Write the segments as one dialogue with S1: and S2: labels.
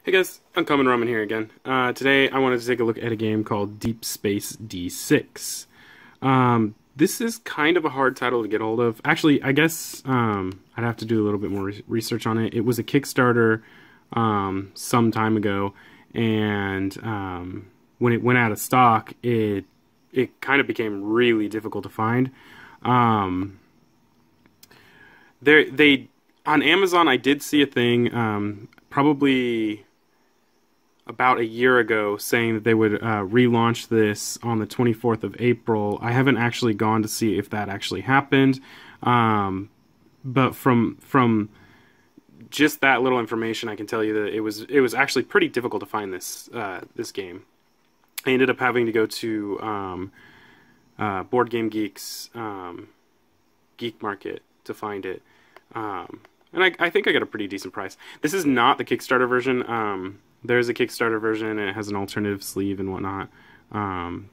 S1: Hey guys, Uncommon Ramen here again. Today I wanted to take a look at a game called Deep Space D6. This is kind of a hard title to get hold of. Actually, I guess I'd have to do a little bit more research on it. It was a Kickstarter some time ago, and when it went out of stock, it kind of became really difficult to find. They on Amazon, I did see a thing probably about a year ago saying that they would relaunch this on the 24th of April. I haven't actually gone to see if that actually happened, but from just that little information, I can tell you that it was actually pretty difficult to find this game. I ended up having to go to Board Game Geek's Geek Market to find it, and I think I got a pretty decent price. This is not the Kickstarter version. There's a Kickstarter version, and it has an alternative sleeve and whatnot.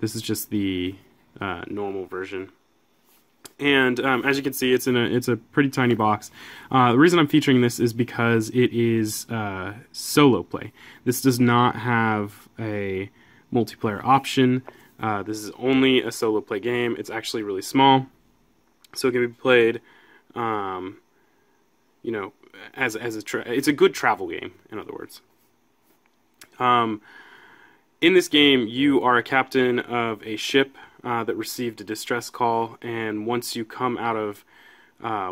S1: This is just the normal version. And as you can see, it's a pretty tiny box. The reason I'm featuring this is because it is solo play. This does not have a multiplayer option. This is only a solo play game. It's actually really small, so it can be played, you know, it's a good travel game, in other words. In this game, you are a captain of a ship that received a distress call, and once you come out of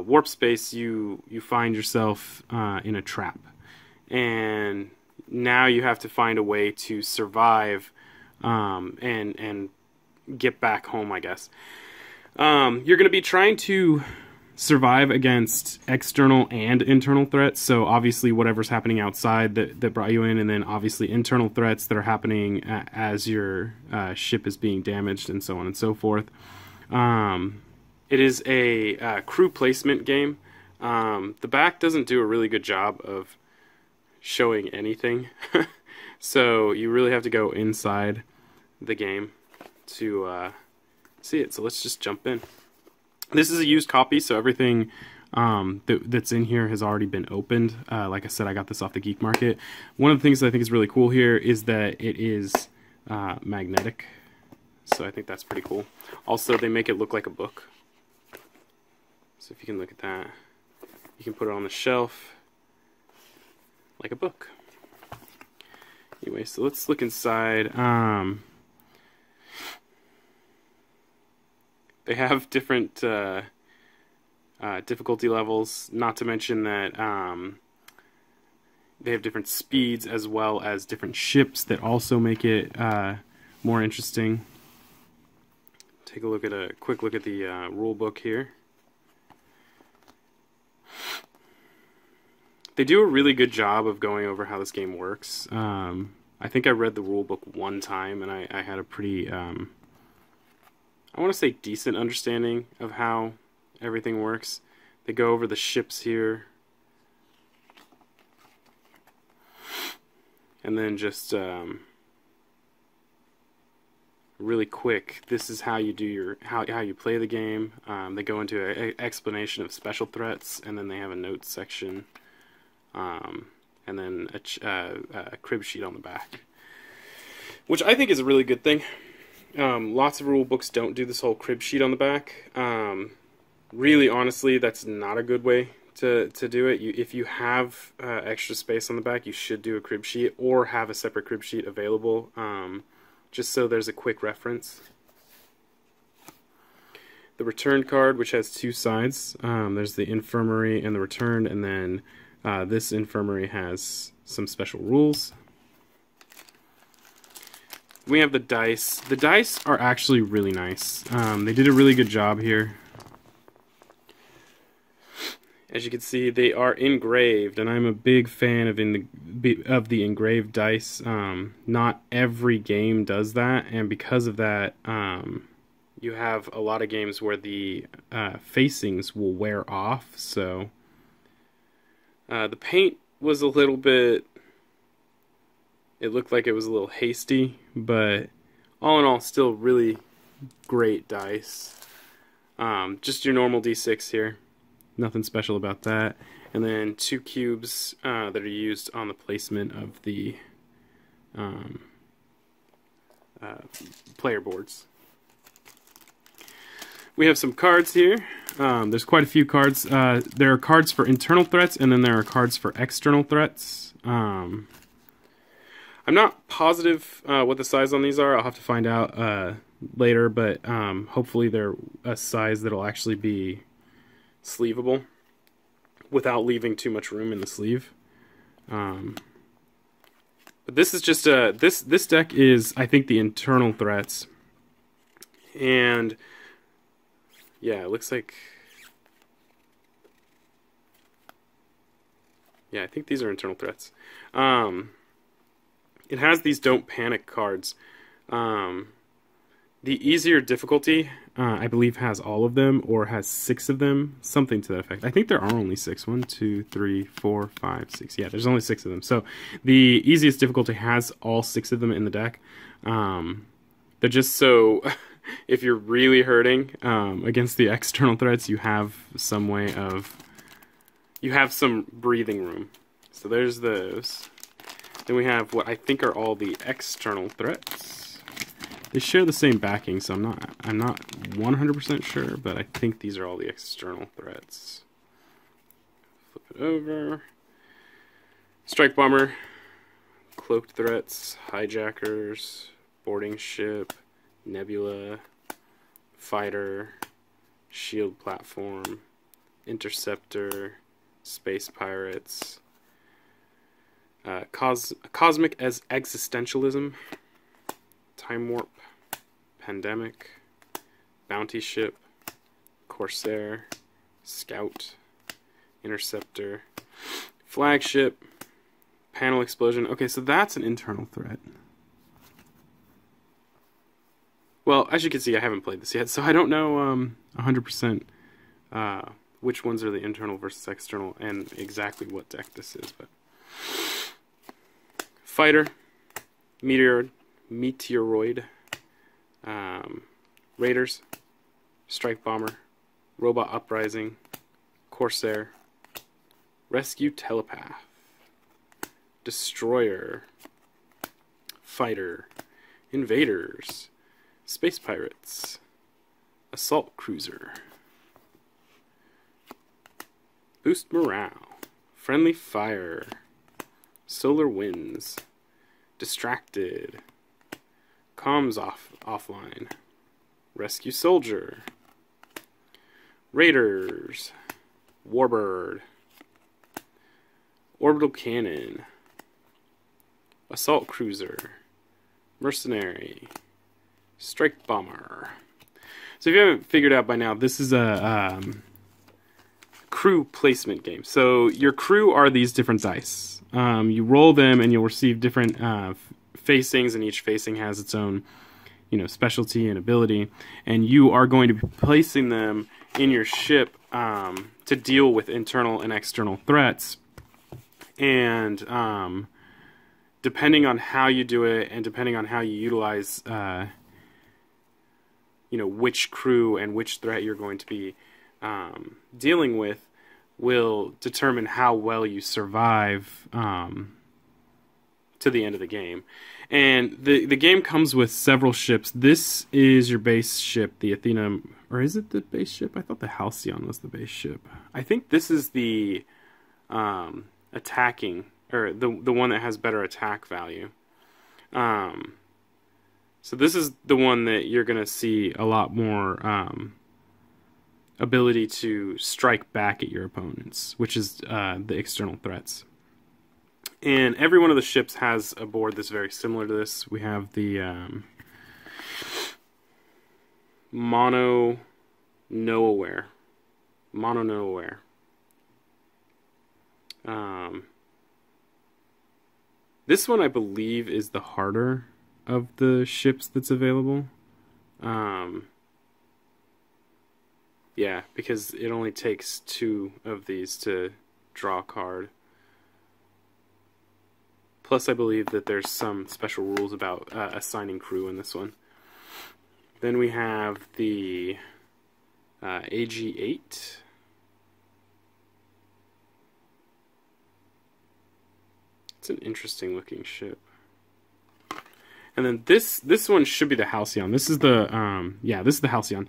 S1: warp space, you find yourself in a trap. And now you have to find a way to survive and get back home, I guess. You're going to be trying to survive against external and internal threats, so obviously whatever's happening outside that brought you in, and then obviously internal threats that are happening as your ship is being damaged, and so on and so forth. It is a crew placement game. The back doesn't do a really good job of showing anything, so you really have to go inside the game to see it. So let's just jump in. This is a used copy, so everything that's in here has already been opened. Like I said, I got this off the Geek Market. One of the things that I think is really cool here is that it is magnetic, so I think that's pretty cool. Also, they make it look like a book. So if you can look at that, you can put it on the shelf like a book. Anyway, so let's look inside. They have different difficulty levels, not to mention that they have different speeds as well as different ships that also make it more interesting. Take a quick look at the rule book here. They do a really good job of going over how this game works. I think I read the rule book one time, and I had a pretty I want to say decent understanding of how everything works. They go over the ships here, and then just really quick, this is how you do your how you play the game. They go into an explanation of special threats, and then they have a notes section, and then a crib sheet on the back, which I think is a really good thing. Lots of rule books don't do this whole crib sheet on the back. Really, honestly, that's not a good way to do it. If you have extra space on the back, you should do a crib sheet or have a separate crib sheet available, just so there's a quick reference. The return card, which has two sides. There's the infirmary and the return, and then this infirmary has some special rules. We have the dice. The dice are actually really nice. They did a really good job here. As you can see, they are engraved, and I'm a big fan of the engraved dice. Not every game does that, and because of that, you have a lot of games where the facings will wear off. So the paint was a little bit... It looked like it was a little hasty, but all in all, still really great dice. Just your normal D6 here. Nothing special about that. and then 2 cubes that are used on the placement of the player boards. We have some cards here. There's quite a few cards. There are cards for internal threats, and then there are cards for external threats. I'm not positive what the size on these are. I'll have to find out later, but hopefully they're a size that'll actually be sleevable without leaving too much room in the sleeve. But this is just this deck is, I think, the internal threats, and yeah, it looks like, yeah, I think these are internal threats. It has these don't panic cards. The easier difficulty, I believe, has all of them, or has 6 of them, something to that effect. I think there are only 6. 1, 2, 3, 4, 5, 6. Yeah, there's only 6 of them. So the easiest difficulty has all 6 of them in the deck. They're just so, if you're really hurting against the external threats, you have some way of, you have some breathing room. So there's those. Then we have what I think are all the external threats. They share the same backing, so I'm not 100% sure, but I think these are all the external threats. Flip it over. Strike Bomber, Cloaked Threats, Hijackers, Boarding Ship, Nebula, Fighter, Shield Platform, Interceptor, Space Pirates, Cosmic as Existentialism, Time Warp, Pandemic, Bounty Ship, Corsair, Scout, Interceptor, Flagship, Panel Explosion. Okay, so that's an internal threat. Well, as you can see, I haven't played this yet, so I don't know 100% which ones are the internal versus external and exactly what deck this is. But Fighter, Meteoroid, Raiders, Strike Bomber, Robot Uprising, Corsair, Rescue Telepath, Destroyer, Fighter, Invaders, Space Pirates, Assault Cruiser, Boost Morale, Friendly Fire, Solar Winds, Distracted, Comms Offline, Rescue Soldier, Raiders, Warbird, Orbital Cannon, Assault Cruiser, Mercenary, Strike Bomber. So if you haven't figured out by now, this is a crew placement game. So your crew are these different dice. You roll them and you'll receive different facings, and each facing has its own, specialty and ability. And you are going to be placing them in your ship to deal with internal and external threats. And depending on how you do it, and depending on how you utilize, which crew and which threat you're going to be dealing with, will determine how well you survive to the end of the game. And the game comes with several ships. This is your base ship, the Athena, or is it the base ship? I thought the Halcyon was the base ship. I think this is the attacking, or the one that has better attack value. So this is the one that you're going to see a lot more ability to strike back at your opponents, which is the external threats. And every one of the ships has a board that's very similar to this. We have the Mono Nowhere. This one, I believe, is the harder of the ships that's available. Yeah, because it only takes 2 of these to draw a card. Plus, I believe that there's some special rules about assigning crew in this one. Then we have the AG-8. It's an interesting looking ship. And then this one should be the Halcyon. This is the yeah, this is the Halcyon.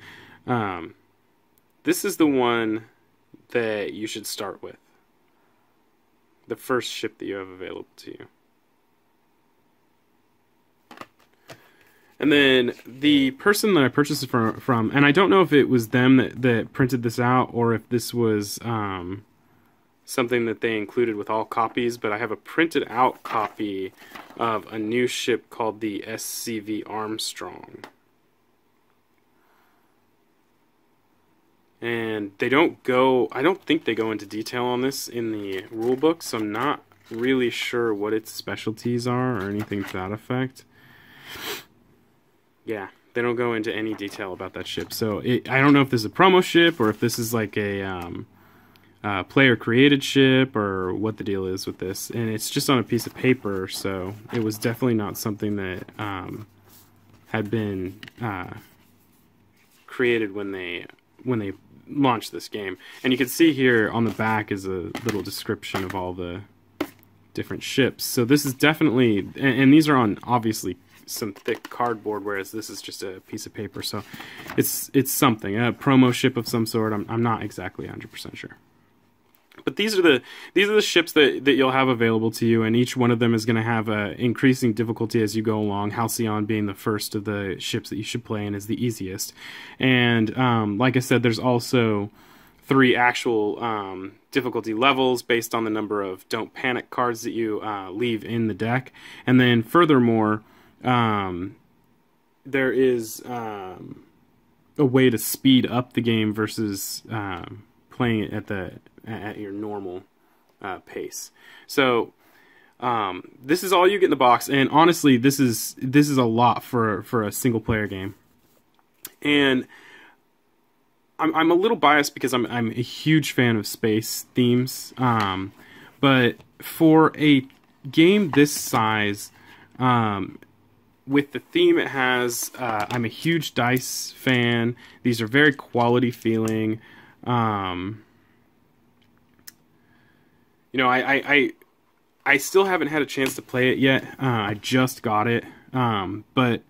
S1: This is the one that you should start with. The first ship that you have available to you. And then the person that I purchased it from, and I don't know if it was them that printed this out or if this was something that they included with all copies, but I have a printed out copy of a new ship called the SCV Armstrong. And they don't go, I don't think they go into detail on this in the rule book, so I'm not really sure what its specialties are or anything to that effect. Yeah, they don't go into any detail about that ship. So I don't know if this is a promo ship or if this is like a player-created ship or what the deal is with this. And it's just on a piece of paper, so it was definitely not something that had been created when they launched this game. And you can see here on the back is a little description of all the different ships. So this is definitely, and these are on obviously some thick cardboard, whereas this is just a piece of paper. So it's something, a promo ship of some sort. I'm not exactly 100% sure. But these are the ships that you'll have available to you, and each one of them is going to have a increasing difficulty as you go along. Halcyon being the first of the ships that you should play and is the easiest. And like I said, there's also 3 actual difficulty levels based on the number of Don't Panic cards that you leave in the deck. And then furthermore, there is a way to speed up the game versus playing it at your normal pace. So this is all you get in the box, and honestly, this is a lot for a single player game. And I'm a little biased because I'm a huge fan of space themes, but for a game this size, with the theme it has, I'm a huge dice fan. These are very quality feeling. You know, I still haven't had a chance to play it yet. I just got it, but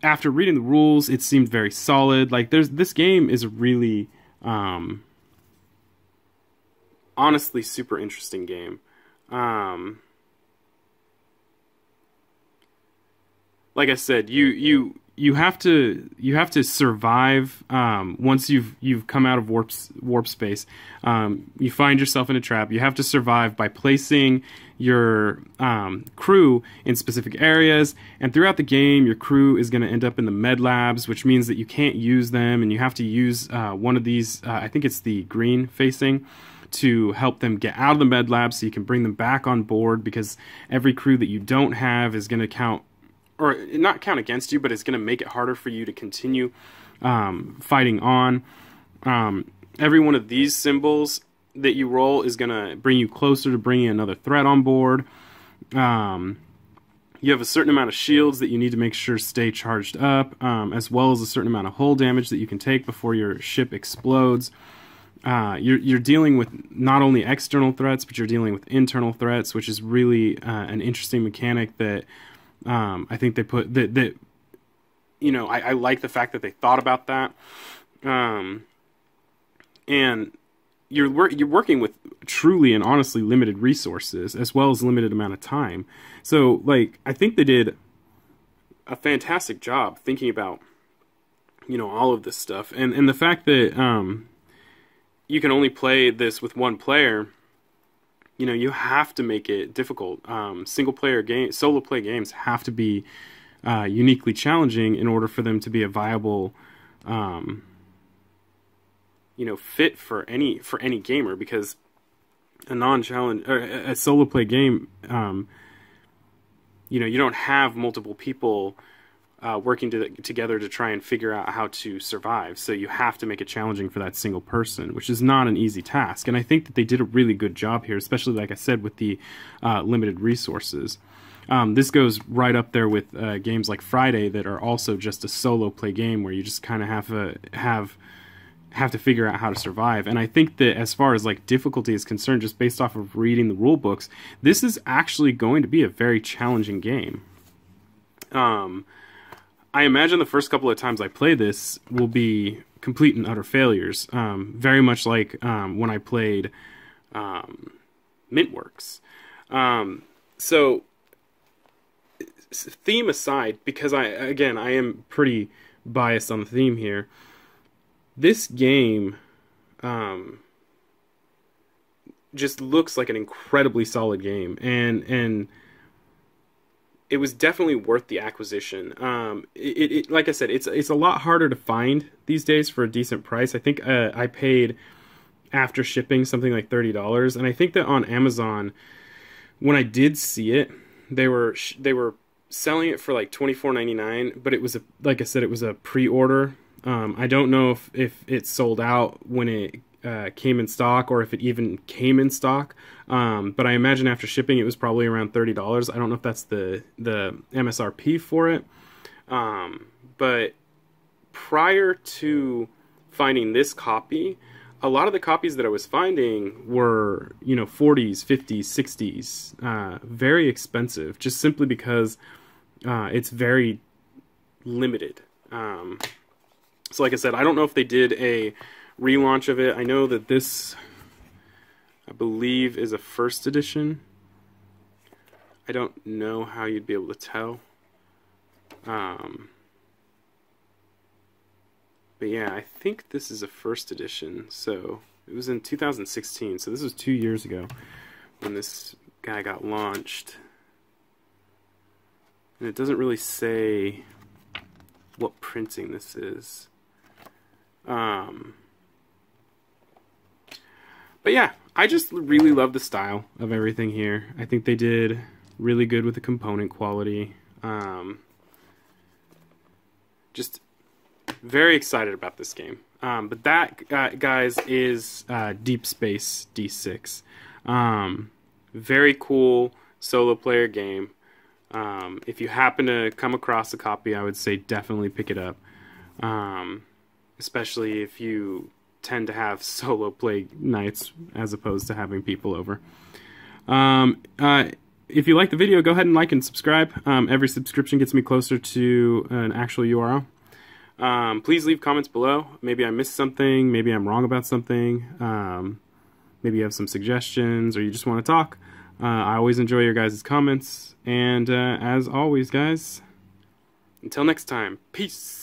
S1: after reading the rules, it seemed very solid. Like this game is a really, honestly, super interesting game. Like I said, you have to survive once you've come out of warp space. You find yourself in a trap. You have to survive by placing your crew in specific areas, and throughout the game your crew is going to end up in the med labs, which means that you can't use them, and you have to use one of these, I think it's the green facing, to help them get out of the med lab so you can bring them back on board, because every crew that you don't have is going to count, or not count against you, but it's going to make it harder for you to continue fighting on. Every one of these symbols that you roll is going to bring you closer to bringing another threat on board. You have a certain amount of shields that you need to make sure stay charged up, as well as a certain amount of hull damage that you can take before your ship explodes. You're dealing with not only external threats, but you're dealing with internal threats, which is really an interesting mechanic that I think they put that you know, I like the fact that they thought about that. And you're working with truly and honestly limited resources, as well as limited amount of time. So, like, I think they did a fantastic job thinking about, you know, all of this stuff. And the fact that you can only play this with one player, you know, you have to make it difficult. Single player games, solo play games have to be uniquely challenging in order for them to be a viable, you know, fit for any gamer, because a non-challenge or a solo play game, you know, you don't have multiple people working together to try and figure out how to survive. So you have to make it challenging for that single person, which is not an easy task. And I think that they did a really good job here, especially, like I said, with the limited resources. This goes right up there with games like Friday that are also just a solo play game where you just kind of have have to figure out how to survive. And I think that as far as like difficulty is concerned, just based off of reading the rule books, this is actually going to be a very challenging game. I imagine the first couple of times I play this will be complete and utter failures. Very much like when I played Mintworks. So theme aside, because I am pretty biased on the theme here, this game just looks like an incredibly solid game, and it was definitely worth the acquisition. It like I said, it's a lot harder to find these days for a decent price. I think I paid after shipping something like $30, and I think that on Amazon, when I did see it, they were selling it for like $24.99, but it was like I said, it was a pre-order. I don't know if it sold out when it came in stock, or if it even came in stock. But I imagine after shipping, it was probably around $30. I don't know if that's the MSRP for it. But prior to finding this copy, a lot of the copies that I was finding were, 40s, 50s, 60s, very expensive, just simply because it's very limited. So like I said, I don't know if they did a relaunch of it. I know that this, I believe, is a first edition. I don't know how you'd be able to tell. But yeah, I think this is a first edition. So it was in 2016. So this was 2 years ago when this guy got launched. And it doesn't really say what printing this is. But yeah, I just really love the style of everything here. I think they did really good with the component quality. Just very excited about this game. But that, guys, is Deep Space D6. Very cool solo player game. If you happen to come across a copy, I would say definitely pick it up. Especially if you tend to have solo play nights as opposed to having people over. If you like the video, go ahead and like and subscribe. Every subscription gets me closer to an actual URL. Please leave comments below. Maybe I missed something. Maybe I'm wrong about something. Maybe you have some suggestions, or you just want to talk. I always enjoy your guys' comments. And as always, guys, until next time, peace.